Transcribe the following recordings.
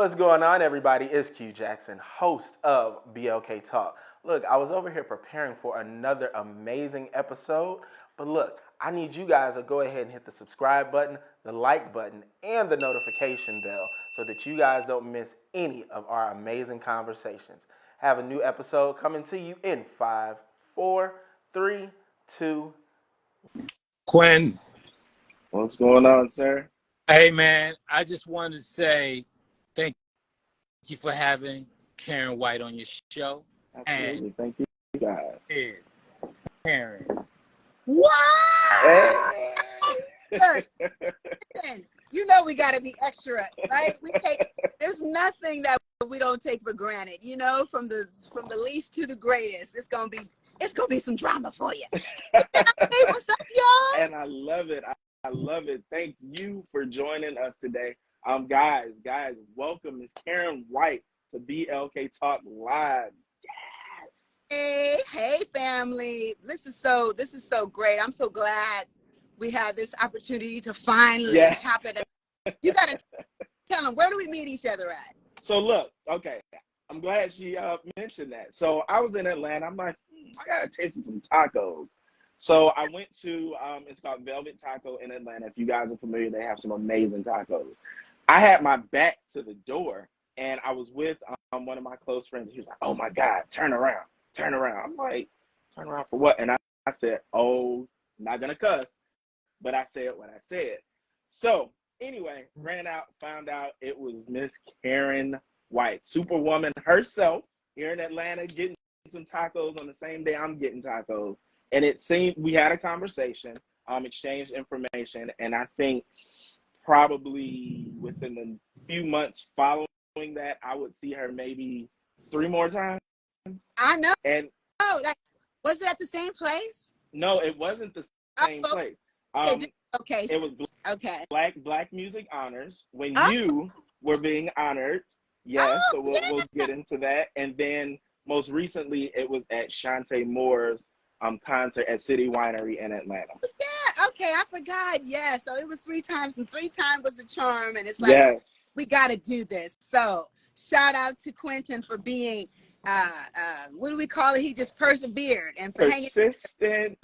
What's going on, everybody? It's Q Jackson, host of BLK Talk. Look, I was over here preparing for another amazing episode, but look, I need you guys to go ahead and hit the subscribe button, the like button, and the notification bell so that you guys don't miss any of our amazing conversations. Have a new episode coming to you in 5, 4, 3, 2. Quinn, What's going on, sir? hey man, I just wanted to say thank you for having Karyn White on your show. And Absolutely. Thank you, guys. is Karyn. Wow! Hey. Look, listen, you know we got to be extra, right? There's nothing that we don't take for granted. You know, from the least to the greatest, it's gonna be some drama for you. Hey, what's up, y'all? And I love it. I love it. Thank you for joining us today. Guys, welcome. It's Karyn White to BLK Talk Live. Yes. Hey, family. This is so great. I'm so glad we had this opportunity to finally chop it up. You gotta tell them, where do we meet each other at? So look, okay, I'm glad she mentioned that. So I was in Atlanta. I'm like, I gotta taste some tacos. So I went to it's called Velvet Taco in Atlanta. If you guys are familiar, they have some amazing tacos. I had my back to the door, and I was with one of my close friends. He was like, "Oh my God, turn around." I'm like, "Turn around for what?" And I said, "Oh, not gonna cuss," but I said what I said. So anyway, ran out, found out it was Miss Karyn White, Superwoman herself, here in Atlanta, getting some tacos on the same day I'm getting tacos. And it seemed we had a conversation, exchanged information, and I think probably within a few months following that, I would see her maybe 3 more times. I know. And was it at the same place? no, it wasn't the same place. Okay. It was Black Music Honors when you were being honored. Yes, so we'll get into that. And then most recently, it was at Shantae Moore's concert at City Winery in Atlanta. Yeah, okay, I forgot. Yeah, so it was 3 times, and 3 times was a charm, and it's like, we got to do this. So shout out to Quentin for being, what do we call it? He just persevered and for persistent.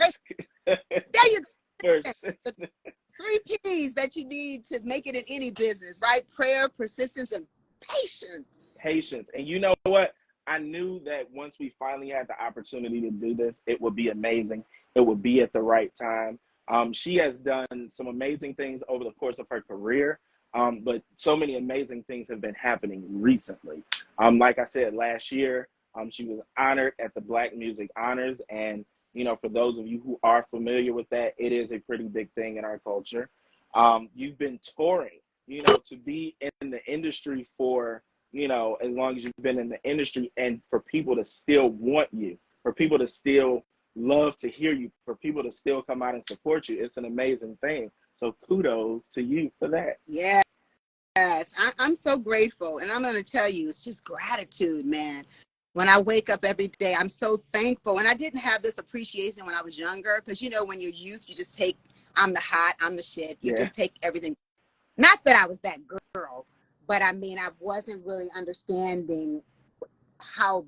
There you go. Persistent. 3 P's that you need to make it in any business, right? Prayer, persistence, and patience. Patience. And you know what? I knew that once we finally had the opportunity to do this, it would be amazing. It would be at the right time. She has done some amazing things over the course of her career, but so many amazing things have been happening recently. Like I said, last year, she was honored at the Black Music Honors. And, you know, for those of you who are familiar with that, it is a pretty big thing in our culture. You've been touring, you know, to be in the industry for, you know, as long as you've been in the industry, and for people to still want you, for people to still love to hear you, for people to still come out and support you. It's an amazing thing. So kudos to you for that. Yes, I'm so grateful. And I'm going to tell you, it's just gratitude, man. When I wake up every day, I'm so thankful. And I didn't have this appreciation when I was younger, because, you know, when you're youth, you just take, I'm the hot, I'm the shit. You just take everything. Not that I was that girl, but I mean, I wasn't really understanding how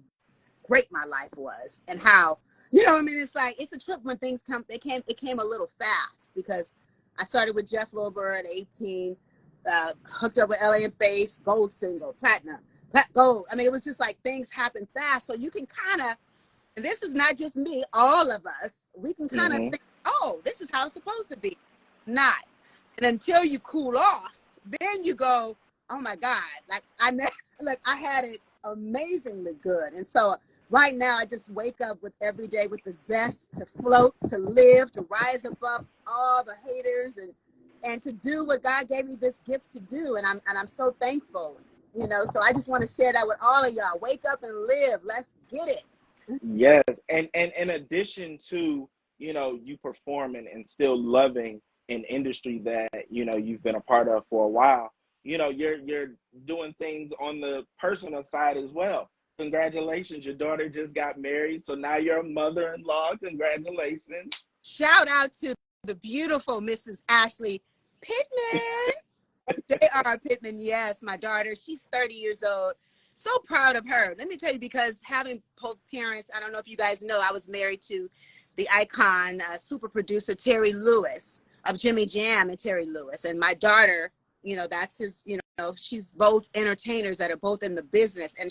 great my life was and how, you know, I mean, it's like, it's a trip when things come, it came a little fast, because I started with Jeff Lober at 18, hooked up with LA and Face, gold single, platinum, gold. I mean, it was just like things happen fast. So you can kind of, and this is not just me, all of us, we can kind of think, oh, this is how it's supposed to be. Not. And until you cool off, then you go, oh my God, like I had it amazingly good. And so right now I just wake up with every day with the zest to float, to live, to rise above all the haters, and to do what God gave me this gift to do. And I'm so thankful, you know. So I just want to share that with all of y'all. Wake up and live. Let's get it. Yes. And in addition to, you know, you performing and still loving an industry that, you know, you've been a part of for a while, you know, you're doing things on the personal side as well. Congratulations. Your daughter just got married. So now you're a mother-in-law. Congratulations. Shout out to the beautiful Mrs. Ashley Pittman. J.R. Pittman, yes, my daughter, she's 30 years old. So proud of her. Let me tell you, because having both parents, I don't know if you guys know, I was married to the icon, super producer Terry Lewis of Jimmy Jam and Terry Lewis. And my daughter, you know, that's his, you know, she's both entertainers that are both in the business. And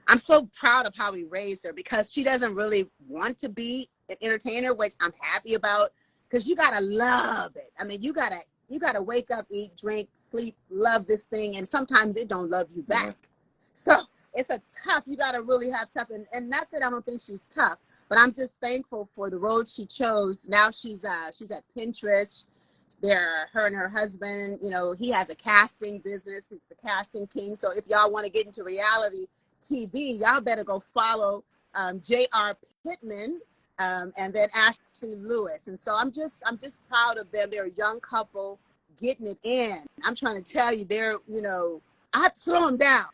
I'm so proud of how we raised her, because she doesn't really want to be an entertainer, which I'm happy about, because you gotta love it. I mean, you gotta wake up, eat, drink, sleep, love this thing, and sometimes it don't love you back. Yeah. So it's you gotta really have tough, and not that I don't think she's tough, but I'm just thankful for the road she chose. Now she's at Pinterest. Her and her husband, you know, he has a casting business. He's the casting king. So if y'all want to get into reality TV, y'all better go follow J.R. Pittman and then Ashley Lewis. And so I'm just proud of them. They're a young couple getting it in. I'm trying to tell you, you know, I have to slow them down.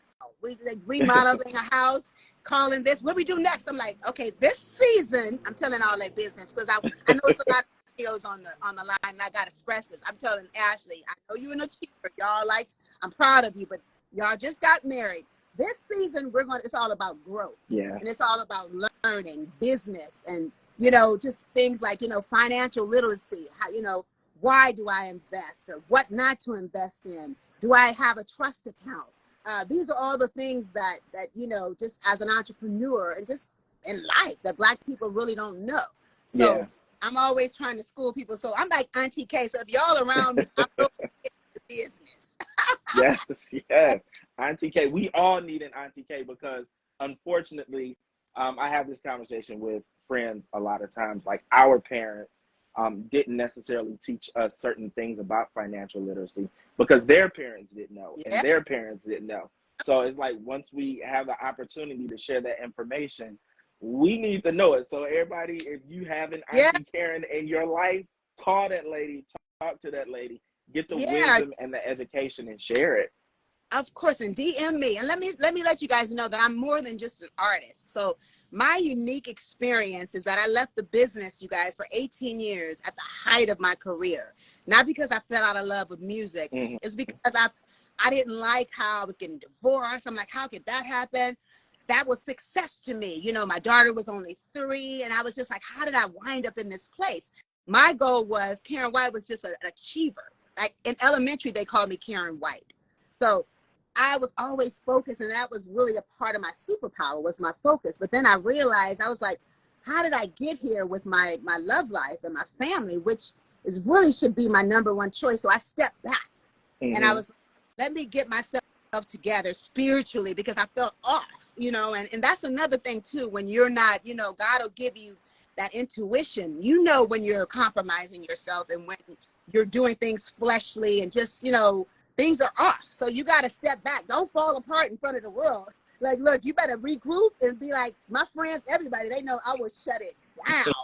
We like remodeling a house, calling this, what we do next? I'm like, okay, this season, I'm telling all that business, because I know it's a lot of videos on the line, and I got to express this. I'm telling Ashley, I know you're an achiever. Y'all I'm proud of you, but y'all just got married. This season, it's all about growth. Yeah. And it's all about learning business and, you know, just things like, you know, financial literacy. How, you know, why do I invest, or what not to invest in? Do I have a trust account? These are all the things that, you know, just as an entrepreneur and just in life that Black people really don't know. So yeah. I'm always trying to school people. So I'm like Auntie K. So if y'all around me, I'm going to get the business. Yes. Auntie K. We all need an Auntie K, because unfortunately, I have this conversation with friends a lot of times. Like, our parents didn't necessarily teach us certain things about financial literacy because their parents didn't know, and their parents didn't know. So it's like, once we have the opportunity to share that information, we need to know it. So everybody, if you have an Auntie Karyn in your life, call that lady, talk to that lady, get the wisdom and the education, and share it. Of course, and DM me. And let me let you guys know that I'm more than just an artist. So my unique experience is that I left the business, you guys, for 18 years at the height of my career. Not because I fell out of love with music. Mm-hmm. It's because I didn't like how I was getting divorced. I'm like, how could that happen? That was success to me. You know, my daughter was only 3, and I was just like, how did I wind up in this place? My goal was, Karyn White was just an achiever. Like, in elementary, they called me Karyn White. So I was always focused, and that was really a part of my superpower, was my focus. But then I realized, I was like, how did I get here with my love life and my family, which really should be my number one choice? So I stepped back, and I was, let me get myself together spiritually, because I felt off, you know, and that's another thing too. When you're not, you know, God will give you that intuition, you know, when you're compromising yourself and when you're doing things fleshly and just, you know, things are off. So you got to step back. Don't fall apart in front of the world. Like, look, you better regroup and be like, my friends, everybody, they know I will shut it down.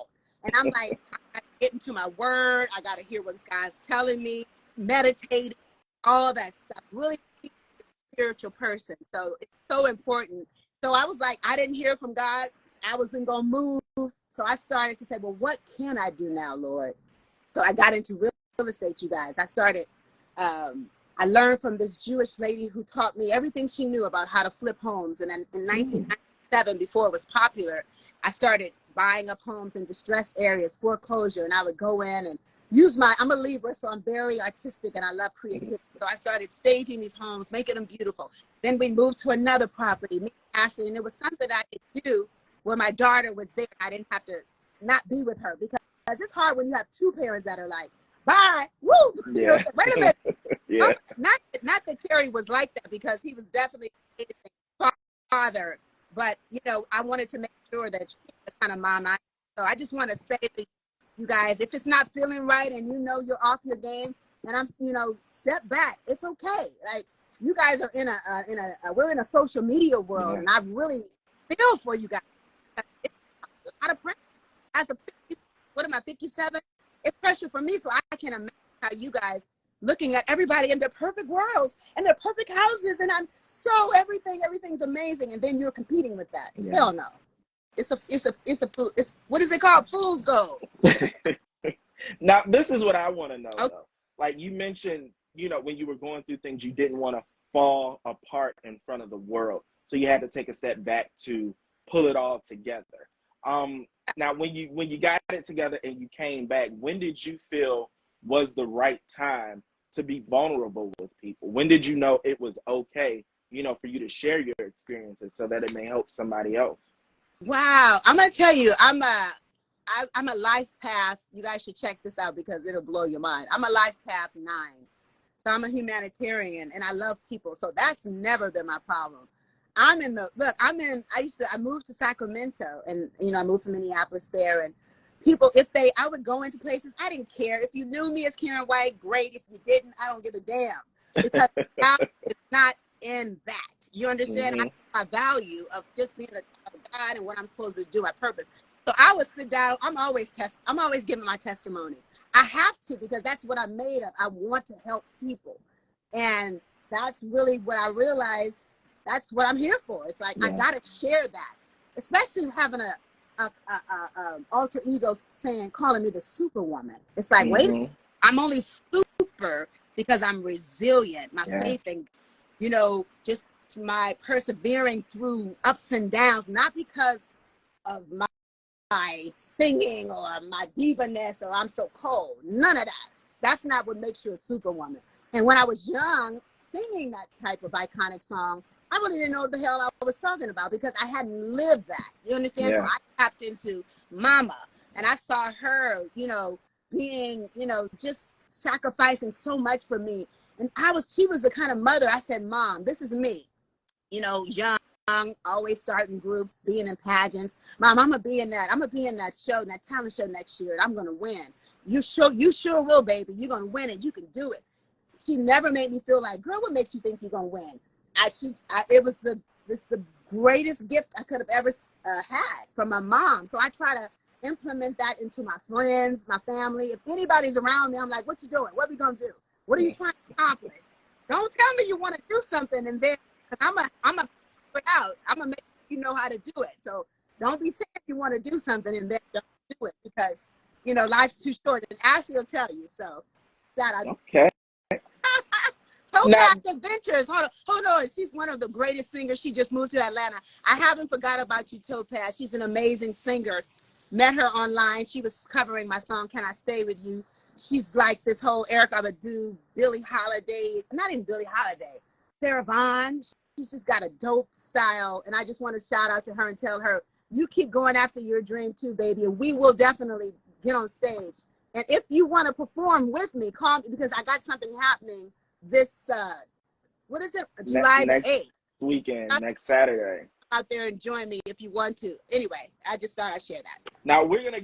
And I'm like, I got to get into my word. I got to hear what this guy's telling me, meditate, all that stuff. Really be a spiritual person. So it's so important. So I was like, I didn't hear from God. I wasn't going to move. So I started to say, well, what can I do now, Lord? So I got into real estate, you guys. I started, I learned from this Jewish lady who taught me everything she knew about how to flip homes. And in 1997, before it was popular, I started buying up homes in distressed areas, foreclosure, and I would go in and I'm a Libra, so I'm very artistic and I love creativity. So I started staging these homes, making them beautiful. Then we moved to another property, me and Ashley, and it was something I could do where my daughter was there. I didn't have to not be with her, because it's hard when you have 2 parents that are like, bye, woo, you know, wait a minute. Not that Terry was like that, because he was definitely a father, but, you know, I wanted to make sure that she's the kind of mom I am. So I just want to say to you guys, if it's not feeling right and you know you're off your game, and I'm, you know, step back. It's okay. Like, you guys are we're in a social media world, and I really feel for you guys. It's a lot of pressure. As a 57? It's pressure for me, so I can imagine how you guys looking at everybody in their perfect worlds and their perfect houses, and I'm so everything's amazing, and then you're competing with that. Hell no. It's what is it called? Fool's gold. Now, this is what I want to know, though. Like, you mentioned when you were going through things, you didn't want to fall apart in front of the world. So you had to take a step back to pull it all together. Now, when you got it together and you came back, when did you feel was the right time to be vulnerable with people? When did you know it was okay, for you to share your experiences so that it may help somebody else? Wow, I'm gonna tell you, I'm a life path. You guys should check this out because it'll blow your mind. I'm a life path 9, so I'm a humanitarian and I love people. So that's never been my problem. I moved to Sacramento, and I moved from Minneapolis there, and people, I would go into places, I didn't care. If you knew me as Karyn White, great. If you didn't, I don't give a damn, because now it's not in that. You understand? Mm-hmm. My value of just being a God and what I'm supposed to do, my purpose. So I would sit down. I'm always giving my testimony. I have to, because that's what I'm made of. I want to help people, and that's really what I realized. That's what I'm here for. It's like, I gotta share that, especially having a alter ego calling me the superwoman. It's like, wait a minute, I'm only super because I'm resilient. My faith and just my persevering through ups and downs, not because of my singing or my diva-ness or I'm so cold. None of that. That's not what makes you a superwoman. And when I was young, singing that type of iconic song, I really didn't know what the hell I was talking about because I hadn't lived that. You understand? Yeah. So I tapped into Mama, and I saw her, being, just sacrificing so much for me. And she was the kind of mother. I said, Mom, this is me, young, always starting groups, being in pageants. Mom, I'm gonna be in that show, that talent show next year, and I'm gonna win. You sure will, baby. You're gonna win it. You can do it. She never made me feel like, girl, what makes you think you're gonna win? It was the greatest gift I could have ever had from my mom. So I try to implement that into my friends, my family. If anybody's around me, I'm like, what you doing? What we gonna do? What are you trying to accomplish? Don't tell me you want to do something and then, because I'm a figure it out. I'm gonna make you know how to do it. So don't be saying you want to do something and then don't do it, because life's too short. And Ashley will tell you. So shout out. Okay. Topaz Adventures. Hold on. She's one of the greatest singers. She just moved to Atlanta. I haven't forgot about you, Topaz. She's an amazing singer. Met her online. She was covering my song, Can I Stay With You? She's like this whole Erykah Badu, Billie Holiday, not even Billie Holiday, Sarah Vaughan. She's just got a dope style. And I just want to shout out to her and tell her, you keep going after your dream too, baby. And we will definitely get on stage. And if you want to perform with me, call me, because I got something happening this what is it, July the 8th weekend, next Saturday. Out there and join me if you want to. Anyway, I just thought I'd share that. Now we're gonna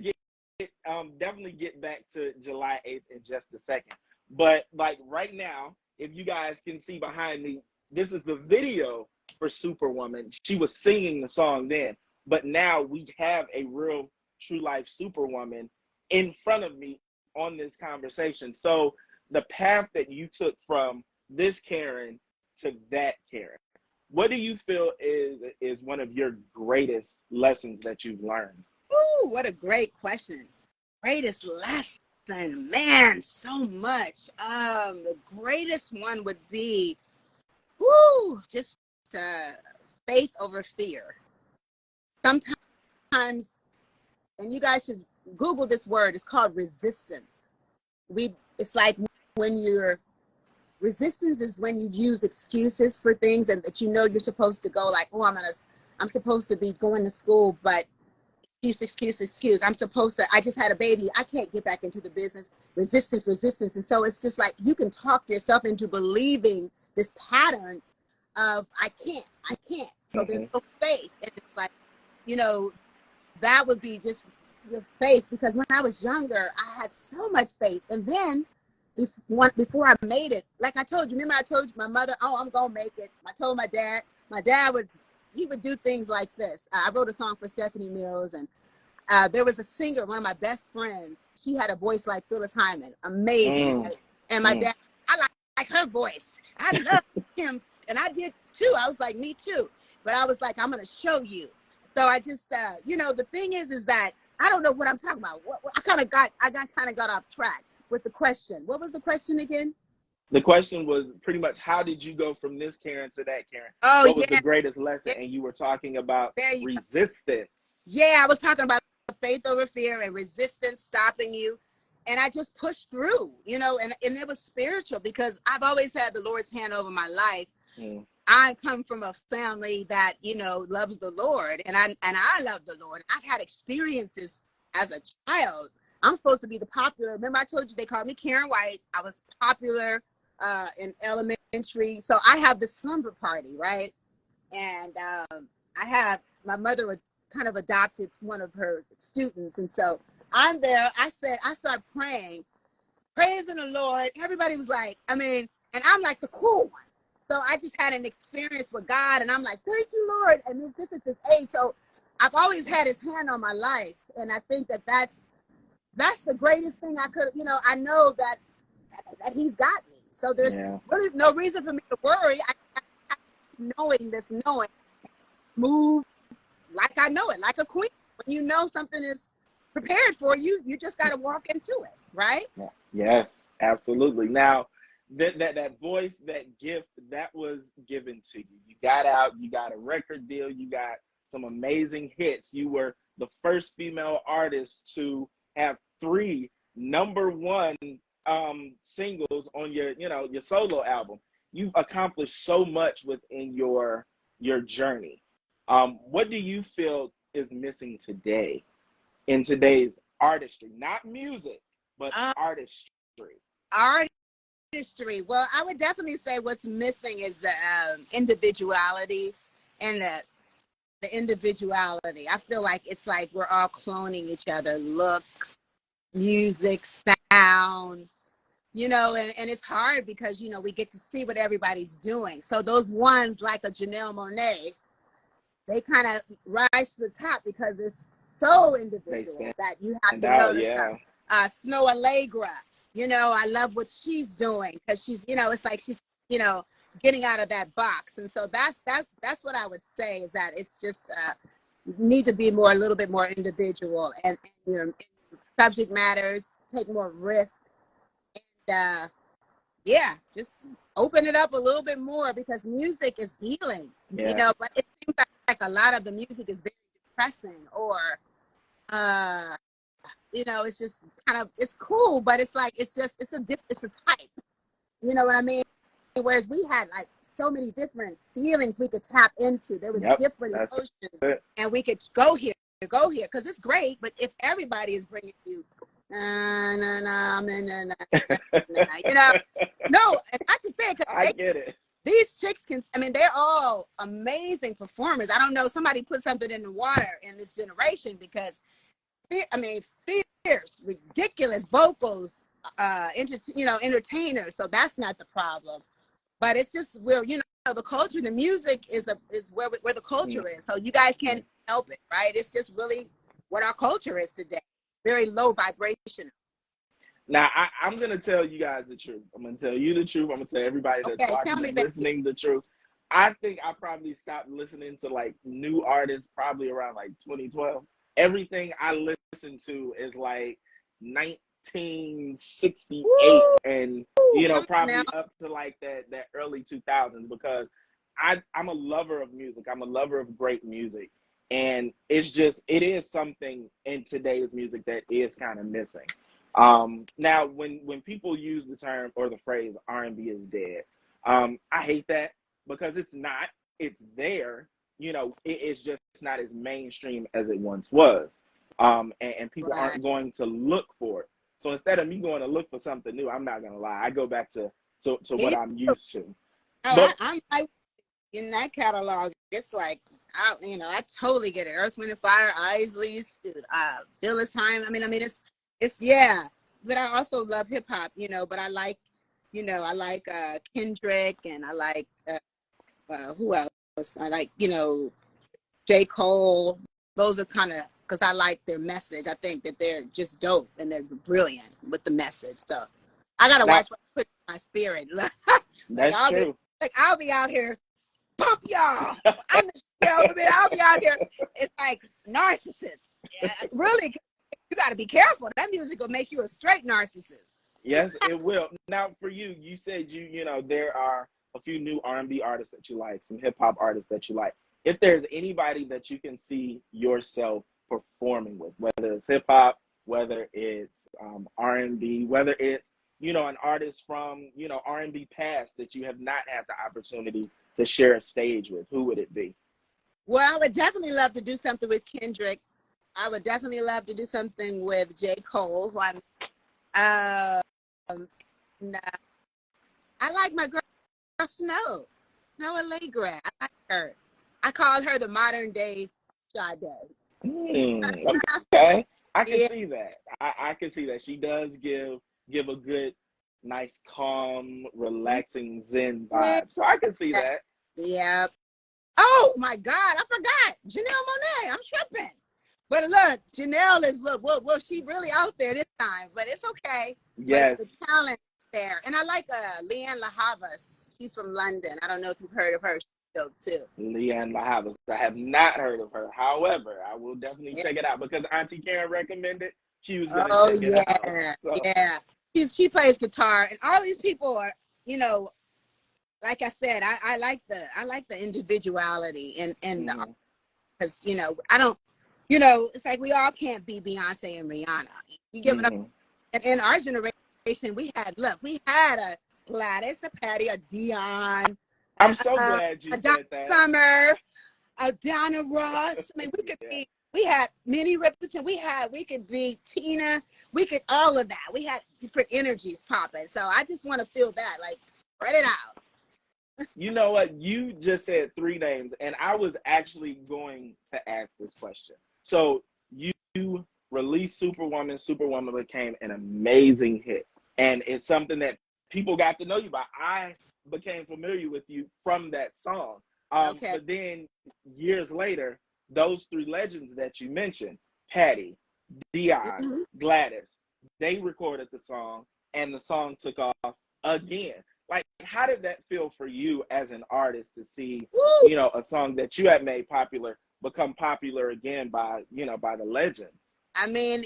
definitely get back to July 8th in just a second, but like right now, if you guys can see behind me, this is the video for Superwoman. She was singing the song then, but now we have a real true life Superwoman in front of me on this conversation. So the path that you took from this Karyn to that Karyn, what do you feel is one of your greatest lessons that you've learned? Ooh, what a great question. Greatest lesson, man, so much. The greatest one would be, just faith over fear. Sometimes, and you guys should Google this word, it's called resistance. It's like resistance is when you use excuses for things and that you're supposed to go, like, I'm supposed to be going to school, but excuse. I just had a baby. I can't get back into the business. Resistance. And so it's just like, you can talk yourself into believing this pattern of, I can't. So there's no faith. And it's like, that would be just your faith. Because when I was younger, I had so much faith. And then before I made it, like I told you, remember I told you my mother, I'm gonna make it. I told my dad would do things like this. I wrote a song for Stephanie Mills, and there was a singer, one of my best friends. She had a voice like Phyllis Hyman, amazing. And my dad, I like her voice. I love him, and I did too. I was like, me too. But I was like, I'm gonna show you. So I just, the thing is that I don't know what I'm talking about. I kind of got off track with the question. What was the question again? The question was pretty much, how did you go from this Karyn to that Karyn? Oh, What was the yeah. greatest lesson? And you were talking about There you go. resistance. Yeah, I was talking about faith over fear and resistance stopping you. And I just pushed through, you know, and it was spiritual because I've always had the Lord's hand over my life. I come from a family that, you know, loves the Lord, and I love the Lord. I've had experiences as a child. I'm supposed to be the popular. Remember, I told you they called me Karyn White. I was popular in elementary. So I have the slumber party, right? And my mother kind of adopted one of her students. And so I'm there. I start praying, praising the Lord. Everybody was like, and I'm like the cool one. So I just had an experience with God, and I'm like, thank you, Lord. And this is this age. So I've always had his hand on my life. And I think that's the greatest thing I could, you know, I know that he's got me. So there's really no reason for me to worry. Knowing, move like I know it, like a queen. When you know something is prepared for you, you just got to walk into it, right? Yes, absolutely. Now, that voice, that gift, that was given to you. You got out, you got a record deal, you got some amazing hits. You were the first female artist to have 3 #1 singles on your solo album. You've accomplished so much within your journey. What do you feel is missing today in today's artistry? Not music, but artistry. Artistry. Well, I would definitely say what's missing is the individuality and the individuality. I feel like it's like we're all cloning each other, looks, music, sound, you know, and it's hard because, you know, we get to see what everybody's doing. So those ones like a Janelle Monáe, they kind of rise to the top because they're so individual that you have to notice them. Snow Allegra, you know, I love what she's doing because she's, you know, it's like she's, you know, getting out of that box. And so that's what I would say is that it's just need to be a little bit more individual and you know, subject matters, take more risk. And just open it up a little bit more because music is healing, you know, but it seems like a lot of the music is very depressing or, you know, it's just kind of, it's cool, but it's like, it's a type, you know what I mean? Whereas we had like so many different feelings we could tap into. There was different emotions and we could go here, because it's great, but if everybody is bringing you you know, no, and not to say it, I get it. These chicks can, they're all amazing performers. I don't know, somebody put something in the water in this generation because, fierce, ridiculous vocals, entertainers. So that's not the problem, but it's just where, you know, the culture, the music is where the culture is. So you guys can't help it, right? It's just really what our culture is today. Very low vibration. Now, I'm going to tell you guys the truth. I'm going to tell you the truth. I'm going to tell everybody that's watching and listening the truth. I think I probably stopped listening to like new artists probably around like 2012. Everything I listen to is like 1968 and, you know, probably up to like that early 2000s because I'm a lover of music. I'm a lover of great music. And it is something in today's music that is kind of missing. Now, when people use the term or the phrase R&B is dead, I hate that because it's not. It's there. You know, it's just not as mainstream as it once was. And people aren't going to look for it. So instead of me going to look for something new, I'm not going to lie. I go back to what I'm used to. I'm in that catalog. It's like, I totally get it. Earth, Wind and Fire, Isley, Phyllis Hyman. It's but I also love hip hop, you know, but I like Kendrick and I like, who else? I like, you know, J. Cole. Those are kind of, because I like their message. I think that they're just dope and they're brilliant with the message. So I got to watch what I put in my spirit. That's true. I'll be out here, pump y'all. I'll be out here. It's like narcissist. Really, you got to be careful. That music will make you a straight narcissist. Yes, it will. Now, for you, you said you know, there are a few new R&B artists that you like, some hip hop artists that you like. If there's anybody that you can see yourself performing with, whether it's hip hop, whether it's R&B, whether it's, you know, an artist from, you know, R&B past that you have not had the opportunity to share a stage with, who would it be? Well, I would definitely love to do something with Kendrick. I would definitely love to do something with J. Cole, who I'm. And, I like my girl Snow Allegra. I like her. I call her the modern day Sade. Okay, I can Yeah, see that. I can see that. She does give a good, nice, calm, relaxing Zen yeah, vibe. So I can see that. yeah. Oh my God, I forgot Janelle Monáe. I'm tripping. But look, Janelle is well, she really out there this time, but it's okay. But the Yes, talent is there, and I like Leanne La Havas. She's from London. I don't know if you've heard of her. She's dope too. Leanne Lahavas. I have not heard of her. However, I will definitely Yeah. check it out because Auntie Karen recommended she was gonna Oh check it out. yeah, So yeah. She plays guitar, and all these people are, you know, like I said, I like the individuality and the, mhm, because you know I don't, you know, it's like we all can't be Beyonce and Rihanna. You give it up. mhm. And in our generation, we had a Gladys, a Patty, a Dion, I'm so glad you a Donna said that. Summer, a Donna Ross. I mean, Yeah. we had Minnie Riperton, we could be Tina, we could all of that. We had different energies popping. So I just want to feel that, like spread it out. You know what? You just said three names, and I was actually going to ask this question. So you released Superwoman. Superwoman became an amazing hit, and it's something that people got to know you by. I became familiar with you from that song. Okay. But then years later, those three legends that you mentioned, Patty, Dion, Mm-hmm. Gladys, they recorded the song, and the song took off again. Like, how did that feel for you as an artist to see, Woo! you know, a song that you had made popular become popular again by, you know, by the legends? I mean,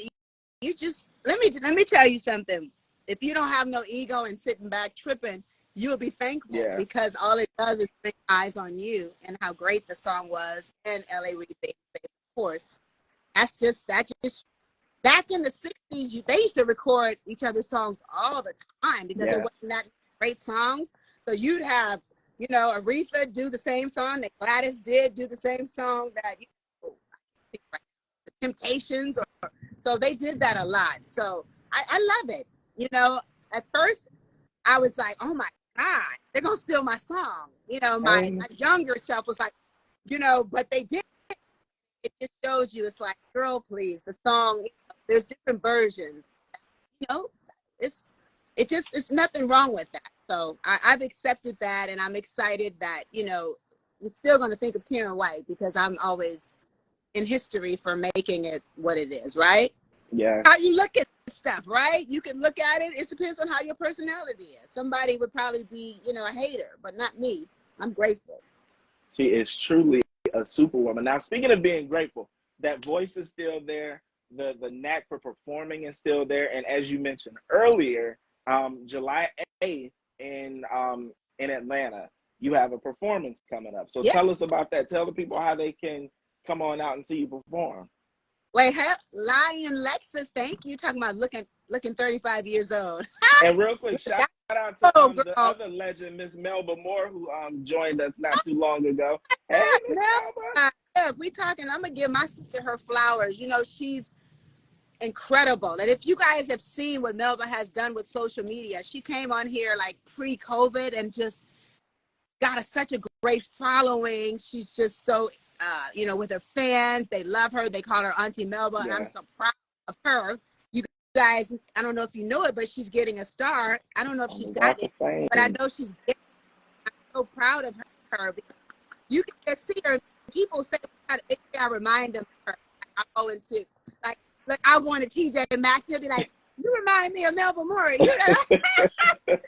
you just let me tell you something. If you don't have no ego and sitting back tripping, you'll be thankful Yeah. because all it does is bring eyes on you and how great the song was and LA Reid, of course. That just back in the 60s, they used to record each other's songs all the time because it Yes. wasn't that great songs. So you'd have, you know, Aretha do the same song that Gladys did, do the same song that, you know, the Temptations, or so they did that a lot. So I love it. You know, at first I was like, oh my God, they're gonna steal my song. You know, my younger self was like, you know, but they did. It just shows you, it's like, girl, please, the song, you know, there's different versions. You know, it's nothing wrong with that. So I've accepted that, and I'm excited that, you know, you're still gonna think of Karyn White because I'm always in history for making it what it is, right? Yeah. How you look at stuff, right? You can look at it. It depends on how your personality is. Somebody would probably be, you know, a hater, but not me. I'm grateful. She is truly a superwoman. Now, speaking of being grateful, that voice is still there. The knack for performing is still there. And as you mentioned earlier, July 8th in Atlanta, you have a performance coming up. So Yeah. tell us about that. Tell the people how they can come on out and see you perform. Wait, Lion Lexus, thank you. Talking about looking 35 years old. And real quick, shout out to Oh, the girl. other legend, Miss Melba Moore, who joined us not too long ago. Hey, Miss Melba. Look, we talking. I'm gonna give my sister her flowers. You know, she's incredible. And if you guys have seen what Melba has done with social media, she came on here like pre-COVID and just got such a great following. She's just so, you know, with her fans, they love her. They call her Auntie Melba, and I'm Yeah. so proud of her. You guys, I don't know if you know it, but she's getting a star. I don't know if On she's the Walk gotten of it, Fame. but I know she's getting it. I'm so proud of her. You can just see her. People say, I remind them of her. I go into, like I'll go into TJ Maxx, they'll be like, you remind me of Melba Moore. You know?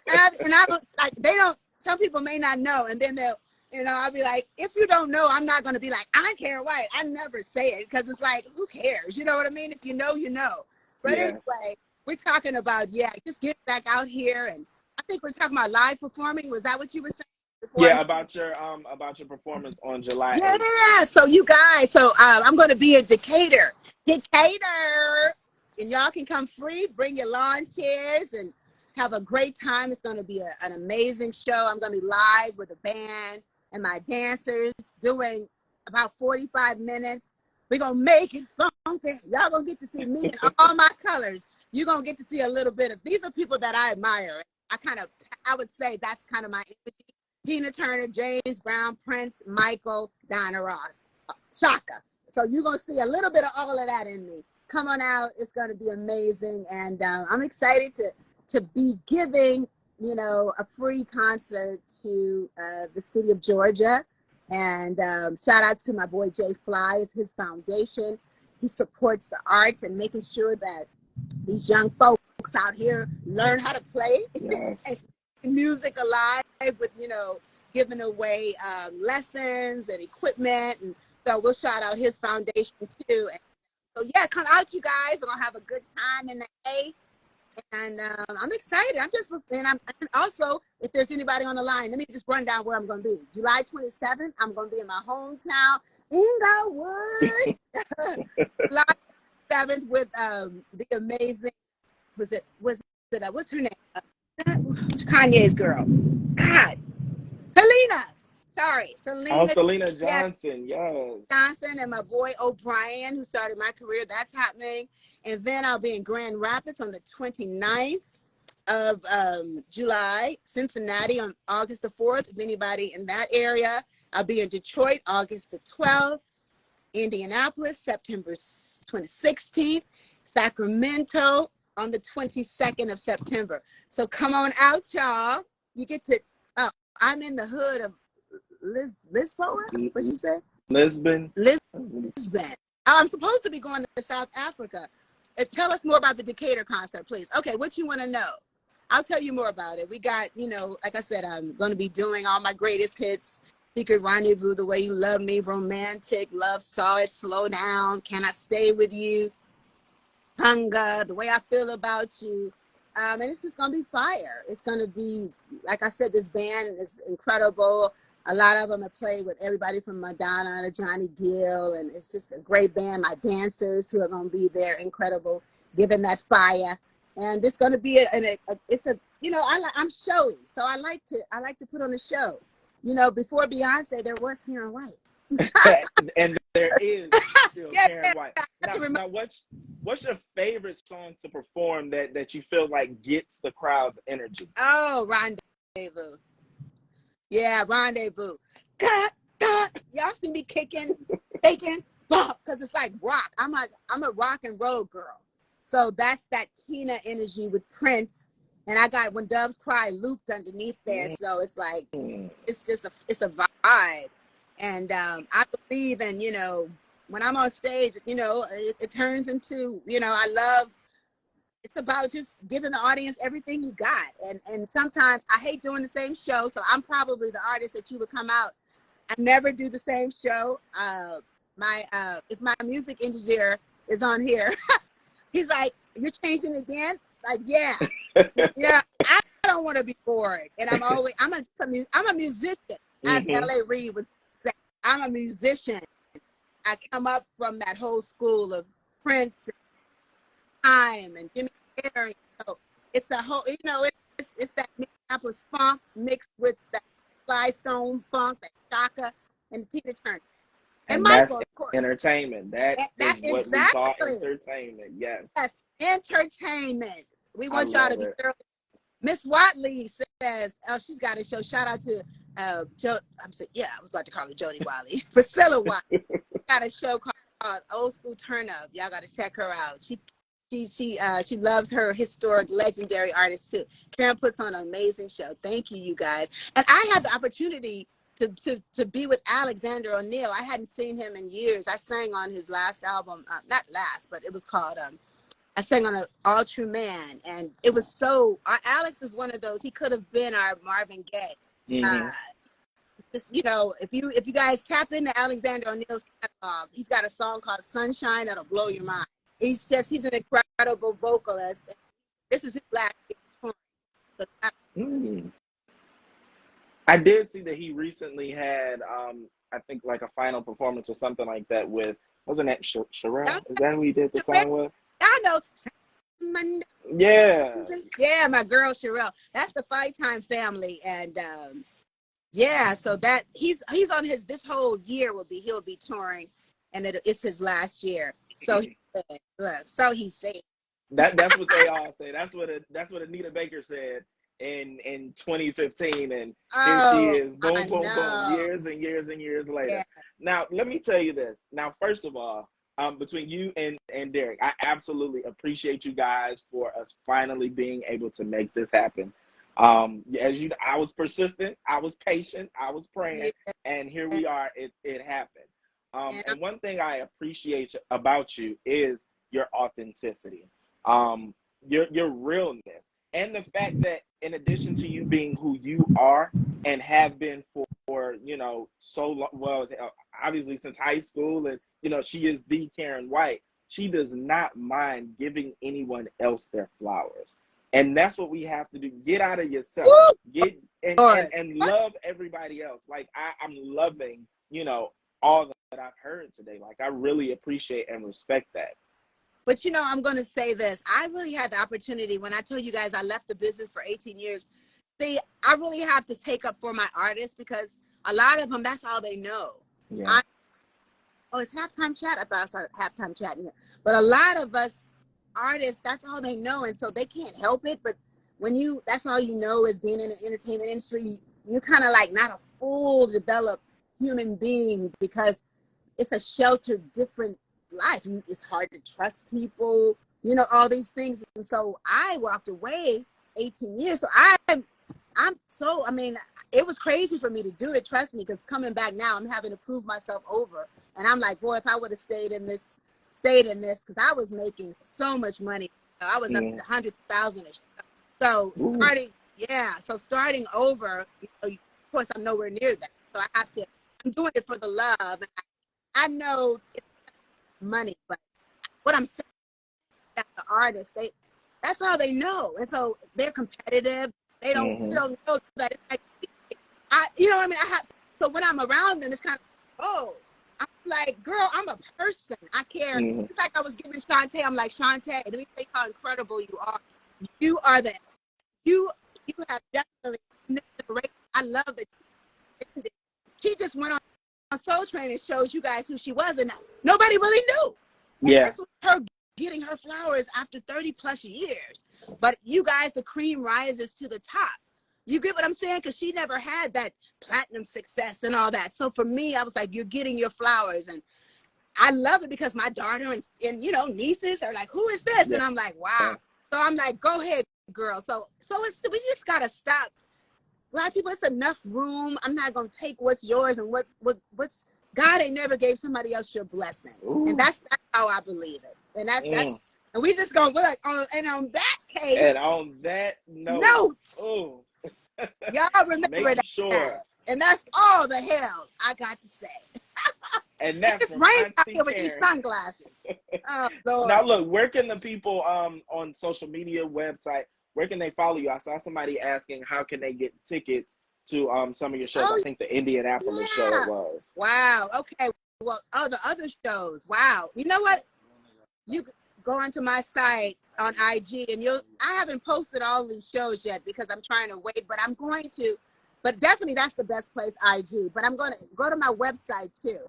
and I don't, like, they don't, some people may not know, and then they'll, you know, I'll be like, if you don't know, I'm not going to be like, I'm Karyn White. I never say it because it's like, who cares? You know what I mean? If you know, you know. But Yes. anyway, we're talking about, yeah, just get back out here. And I think we're talking about live performing. Was that what you were saying before? Yeah, about your performance on July 8th. Yeah, so you guys, I'm going to be in Decatur. Decatur! And y'all can come free, bring your lawn chairs and have a great time. It's going to be an amazing show. I'm going to be live with a band and my dancers doing about 45 minutes. We're going to make it funky. Y'all going to get to see me in all my colors. You're going to get to see a little bit of, these are people that I admire. I would say that's kind of my energy. Tina Turner, James Brown, Prince, Michael, Diana Ross, Shaka. So you're going to see a little bit of all of that in me. Come on out. It's going to be amazing. And I'm excited to be giving, a free concert to the city of Georgia. And shout out to my boy Jay Fly, is his foundation. He supports the arts and making sure that these young folks out here learn how to play. Yes. And music alive with, giving away lessons and equipment. And so we'll shout out his foundation too. And so yeah, come out, you guys. We're gonna have a good time in the A. And I'm excited. And also, if there's anybody on the line, let me just run down where I'm gonna be. July 27th, I'm gonna be in my hometown, Inglewood. July 7th with the amazing, what's her name? Kanye's girl. God. Selena. Oh, Selena Johnson. Yes. Johnson and my boy O'Brien, who started my career. That's happening. And then I'll be in Grand Rapids on the 29th of July, Cincinnati on August the 4th. If anybody in that area, I'll be in Detroit August the 12th, Indianapolis September 16th, Sacramento on the 22nd of September. So come on out, y'all. You get to, I'm in the hood of Lisbon? What'd you say? Lisbon. I'm supposed to be going to South Africa. Tell us more about the Decatur concert, please. Okay, what you want to know? I'll tell you more about it. We got, like I said, I'm going to be doing all my greatest hits. Secret Rendezvous, The Way You Love Me, Romantic, Love Saw It, Slow Down, Can I Stay With You, Hunger, The Way I Feel About You. And it's just going to be fire. It's going to be, like I said, this band is incredible. A lot of them have played with everybody from Madonna to Johnny Gill, and it's just a great band. My dancers who are going to be there, incredible, giving that fire. And it's going to be I'm showy, so I like to put on a show. Before Beyonce, there was Karyn White, and there is still Karyn White. Now, what's your favorite song to perform that you feel like gets the crowd's energy? Oh, Rendezvous. Yeah, Rendezvous. Y'all see me kicking, because it's like rock. I'm a rock and roll girl. So that's that Tina energy with Prince. And I got When Doves Cry looped underneath there. So it's like, it's a vibe. And I believe in, when I'm on stage, it turns into, it's about just giving the audience everything you got. And sometimes I hate doing the same show. So I'm probably the artist that you would come out. I never do the same show. If my music engineer is on here, he's like, "You're changing again?" Like, yeah. Yeah. I don't want to be bored. And I'm a musician, as L.A. Reid would say. I'm a musician. I come up from that whole school of Prince, Time, and Jimmy Carey. So it's a whole, it's that Minneapolis funk mixed with that Sly Stone funk, that Shaka, and Tina Turner. And Michael, that's of course. Entertainment. That is what we call entertainment. Yes. Yes, entertainment. We want y'all to be thoroughly. Miss Watley says, she's got a show. Shout out to I was about to call her Jody Wiley. Priscilla Watley got a show called Old School Turn Up. Y'all got to check her out. She loves her historic, legendary artists too. Karyn puts on an amazing show. Thank you, you guys. And I had the opportunity to be with Alexander O'Neal. I hadn't seen him in years. I sang on his last album, not last, but it was called I sang on All True Man, and it was so. Alex is one of those. He could have been our Marvin Gaye. Mm-hmm. If you guys tap into Alexander O'Neal's catalog, he's got a song called Sunshine that'll blow your mind. He's an incredible vocalist. This is his last year. So I did see that he recently had, I think, like a final performance or something like that with, wasn't that Sherelle? Is that who he did the song with? I know. Yeah. Yeah, my girl Sherelle. That's the Fight Time family, and yeah, so that he's on his this whole year he'll be touring, and it's his last year. So he said, look, so he said. That's what they all say. That's what Anita Baker said in 2015, and here she is, boom, boom, boom, years and years and years later. Yeah. Now, let me tell you this. Now, first of all, between you and Derek, I absolutely appreciate you guys for us finally being able to make this happen. I was persistent, I was patient, I was praying, and here we are. It happened. And one thing I appreciate about you is your authenticity, your realness, and the fact that in addition to you being who you are and have been for so long, well, obviously since high school, and she is the Karyn White. She does not mind giving anyone else their flowers. And that's what we have to do. Get out of yourself. Get and love everybody else. Like I'm loving, all that I've heard today. Like I really appreciate and respect that. But I'm going to say this. I really had the opportunity when I told you guys I left the business for 18 years. See, I really have to take up for my artists because a lot of them, that's all they know. Yeah. It's halftime chat. I thought I saw halftime chat in here. But a lot of us artists, that's all they know. And so they can't help it. But when that's all you know is being in the entertainment industry, you're kind of like not a full developed human being because it's a sheltered, different life. It's hard to trust people, all these things. And so I walked away 18 years. So it was crazy for me to do it, trust me, because coming back now, I'm having to prove myself over. And I'm like, boy, if I would have stayed in this, because I was making so much money. I was up to 100,000. So starting over, of course, I'm nowhere near that. So I'm doing it for the love. I know it's money, but what I'm saying that the artists, that's all they know. And so they're competitive. They don't know that it's like, so when I'm around them, it's kind of, I'm like, girl, I'm a person. I care. It's like I was giving Shantae, I'm like, Shantae, let me tell you how incredible you are. You are you have definitely, I love that. She just went on Soul Train and showed you guys who she was, and nobody really knew. And this was her getting her flowers after 30 plus years. But you guys, the cream rises to the top. You get what I'm saying? Because she never had that platinum success and all that. So for me, I was like, you're getting your flowers. And I love it because my daughter and nieces are like, who is this? Yeah. And I'm like, wow. So I'm like, go ahead, girl. So we just got to stop. A lot of people, it's enough room. I'm not going to take what's yours and what's God ain't never gave somebody else your blessing. Ooh. And that's how I believe it. And that's and we just gonna look on that case. And on that note. Y'all remember that. Sure. And that's all the hell I got to say. And that's it's rain out here with these sunglasses. Oh Lord. Now look, where can the people on social media, website, where can they follow you? I saw somebody asking how can they get tickets to some of your shows. I think the Indianapolis show it was. Wow. Okay. Well, the other shows. Wow. You know what? You go onto my site on IG and I haven't posted all these shows yet because I'm trying to wait, but I'm going to, but definitely that's the best place, IG. But I'm going to go to my website too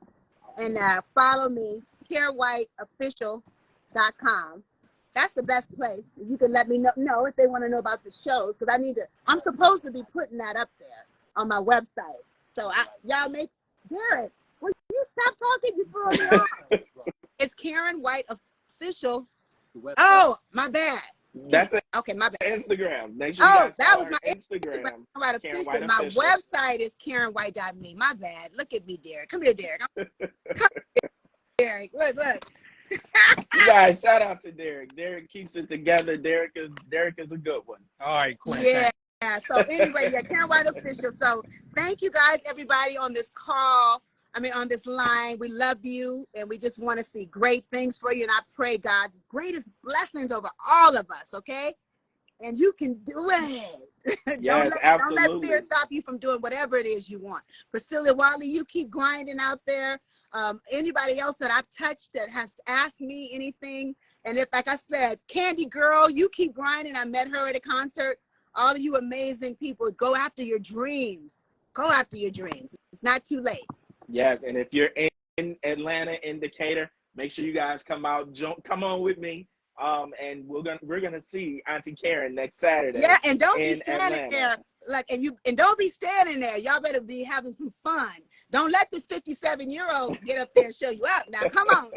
and follow me, KarynWhiteOfficial.com. That's the best place. You can let me know if they want to know about the shows because I'm supposed to be putting that up there on my website. So y'all Derek, will you stop talking? You throw me off. It's Karyn White Official. Oh, my bad. That's it. Okay, my bad. Instagram. Make sure that was my Instagram. Right, official. My website is KarynWhite.me. My bad. Look at me, Derek. Come here, Derek. Come here, Derek. Look. You guys, shout out to Derek. Derek keeps it together. Derek is a good one. All right, Quinn. Yeah. So anyway, Karyn White Official. So thank you guys, everybody on this call. On this line. We love you, and we just want to see great things for you. And I pray God's greatest blessings over all of us. Okay. and you can do it. Yes, Don't let fear absolutely. stop you from doing whatever it is you want. Priscilla Wiley, you keep grinding out there. Anybody else that I've touched that has asked me anything, and if, like I said, Candy Girl, you keep grinding. I met her at a concert. All of you amazing people, go after your dreams. Go after your dreams. It's not too late. Yes, and if you're in Atlanta, in Decatur, make sure you guys come out. Come on with me. And we're gonna see Auntie Karyn next Saturday. Yeah, and don't be in standing Atlanta. there and don't be standing there. Y'all better be having some fun. Don't let this 57-year-old get up there and show you up. Now, come on.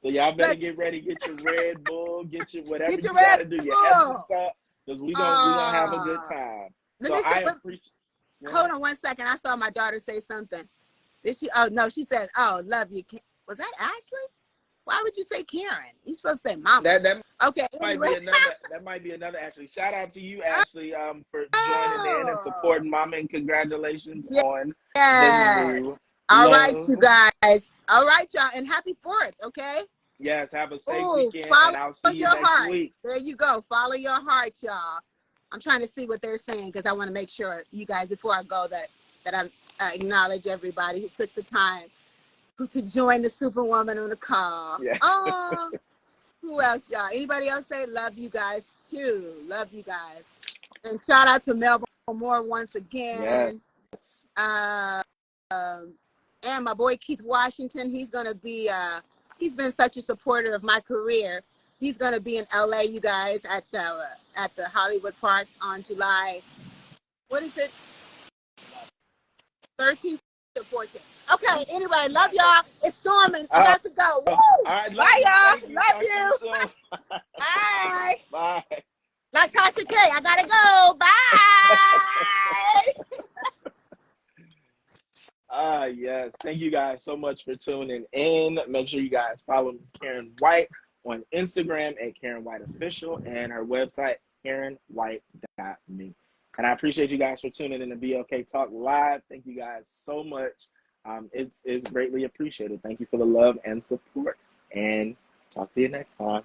So y'all better get ready. Get your Red Bull. Get your whatever you Red gotta do. Your Bull. Epsom salt, because we gonna have a good time. Let So me say, I appreciate. Hold on one second. I saw my daughter say something. Did she? Oh no, she said, "Oh, love you." Was that Ashley? Why would you say Karyn? You're supposed to say Mama. That okay. Might be another. That might be another Ashley. Shout out to you, Ashley, for joining in and supporting Mama, and congratulations on the new All love. right, you guys. All right, y'all, and happy 4th. Okay. Yes, have a safe weekend, and I'll see you next week. There you go. Follow your heart, y'all. I'm trying to see what they're saying because I want to make sure you guys, before I go, that I acknowledge everybody who took the time to join the Superwoman on the call. Yeah. Oh, who else, y'all? Anybody else say love you guys too? Love you guys. And shout out to Melvin Moore once again. Yes. And my boy Keith Washington. He's gonna be. He's been such a supporter of my career. He's gonna be in LA, you guys, at the Hollywood Park on July. What is it? 13th to 14th. Okay, anyway, love y'all. It's storming. I got to go. Woo! All right, bye, y'all. Love you. Bye. Bye. Like Tasha K, I gotta go. Bye. Yes. Thank you guys so much for tuning in. Make sure you guys follow Ms. Karyn White on Instagram at Karyn White Official and her website, KarynWhite.me. And I appreciate you guys for tuning in to BLK Talk Live. Thank you guys so much. It's greatly appreciated. Thank you for the love and support. And talk to you next time.